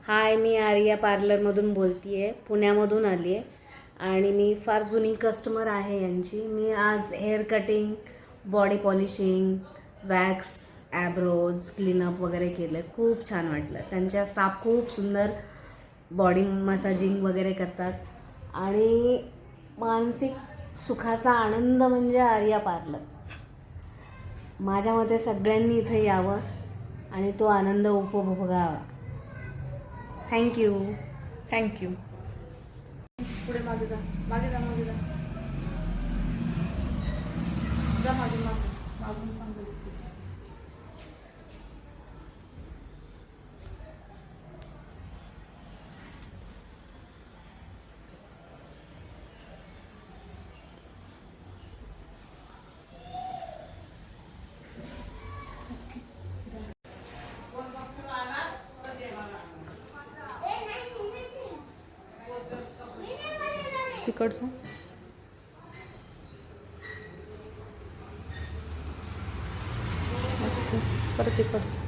हाय, मी आर्या पार्लरमधून बोलते आहे, पुण्यामधून आली आहे आणि मी फार जुनी कस्टमर आहे यांची. मी आज hair cutting, body polishing, wax, eyebrows, cleanup वगैरे केलं. खूप छान वाटलं. त्यांच्या स्टाफ खूप सुंदर बॉडी मसाजिंग वगैरे करतात आणि मानसिक सुखाचा आनंद म्हणजे आर्या पार्लर. माझ्या मते सगळ्यांनी इथे यावं आणि तो आनंद उपभोगावा. थँक्यू. थँक्यू. पुढे मागे जा, मागे जा, मागे जा, जा मागे, मागे मागून चांगलं दिसते. तिकडचं परत तिकडचं